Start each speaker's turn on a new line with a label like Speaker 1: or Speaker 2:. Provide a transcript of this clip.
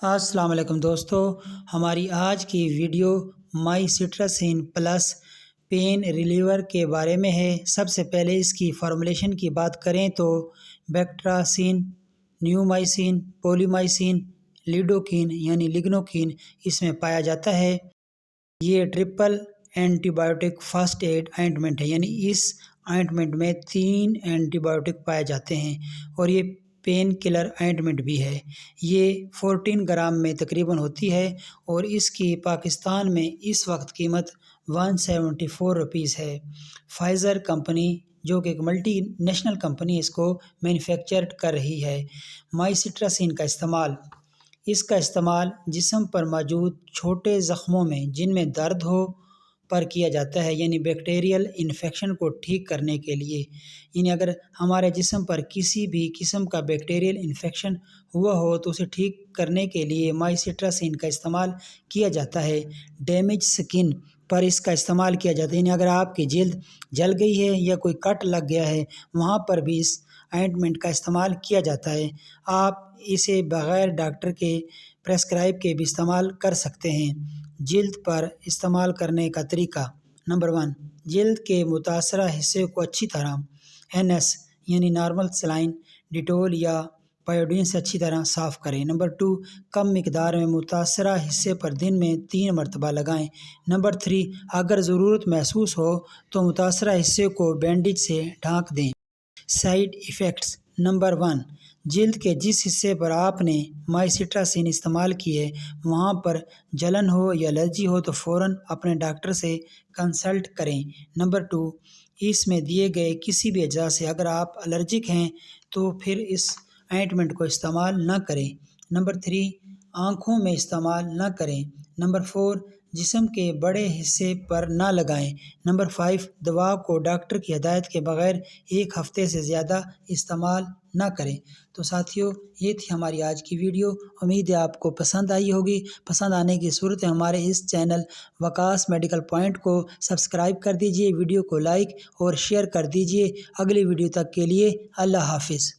Speaker 1: السلام علیکم دوستو، ہماری آج کی ویڈیو مائی سٹراسین پلس پین ریلیور کے بارے میں ہے۔ سب سے پہلے اس کی فارمولیشن کی بات کریں تو بیکٹراسین، نیومائسین، پولیمائسین، لیڈوکین یعنی لگنوکین اس میں پایا جاتا ہے۔ یہ triple antibiotic first aid ointment ہے، یعنی اس آئنٹمنٹ میں 3 اینٹی بائیوٹک پائے جاتے ہیں اور یہ پین کلر آئنٹمنٹ بھی ہے۔ یہ 14 گرام میں تقریباً ہوتی ہے اور اس کی پاکستان میں اس وقت قیمت 174 روپیز ہے۔ فائزر کمپنی جو کہ ایک ملٹی نیشنل کمپنی اس کو مینوفیکچر کر رہی ہے۔ مائی سٹراسین کا استعمال، اس کا استعمال جسم پر موجود چھوٹے زخموں میں جن میں درد ہو پر کیا جاتا ہے، یعنی بیکٹیریل انفیکشن کو ٹھیک کرنے کے لیے۔ یعنی اگر ہمارے جسم پر کسی بھی قسم کا بیکٹیریل انفیکشن ہوا ہو تو اسے ٹھیک کرنے کے لیے مائی سٹراسین کا استعمال کیا جاتا ہے۔ ڈیمیج سکن پر اس کا استعمال کیا جاتا ہے، یعنی اگر آپ کی جلد جل گئی ہے یا کوئی کٹ لگ گیا ہے وہاں پر بھی اس آئنٹمنٹ کا استعمال کیا جاتا ہے۔ آپ اسے بغیر ڈاکٹر کے پرسکرائب کے بھی استعمال کر سکتے ہیں۔ جلد پر استعمال کرنے کا طریقہ: نمبر 1، جلد کے متاثرہ حصے کو اچھی طرح NS یعنی نارمل سلائن، ڈیٹول یا پائیوڈین سے اچھی طرح صاف کریں۔ نمبر 2، کم مقدار میں متاثرہ حصے پر دن میں 3 مرتبہ لگائیں۔ نمبر 3، اگر ضرورت محسوس ہو تو متاثرہ حصے کو بینڈیج سے ڈھانک دیں۔ سائیڈ ایفیکٹس: نمبر 1، جلد کے جس حصے پر آپ نے مائی سٹراسین استعمال کی ہے وہاں پر جلن ہو یا الرجی ہو تو فوراً اپنے ڈاکٹر سے کنسلٹ کریں۔ نمبر 2، اس میں دیے گئے کسی بھی اجزاء سے اگر آپ الرجک ہیں تو پھر اس آئنٹمنٹ کو استعمال نہ کریں۔ نمبر 3، آنکھوں میں استعمال نہ کریں۔ نمبر 4، جسم کے بڑے حصے پر نہ لگائیں۔ نمبر 5، دوا کو ڈاکٹر کی ہدایت کے بغیر 1 ہفتے سے زیادہ استعمال نہ کریں۔ تو ساتھیو، یہ تھی ہماری آج کی ویڈیو۔ امید ہے آپ کو پسند آئی ہوگی۔ پسند آنے کی صورت میں ہمارے اس چینل وکاس میڈیکل پوائنٹ کو سبسکرائب کر دیجئے، ویڈیو کو لائک اور شیئر کر دیجئے۔ اگلی ویڈیو تک کے لیے اللہ حافظ۔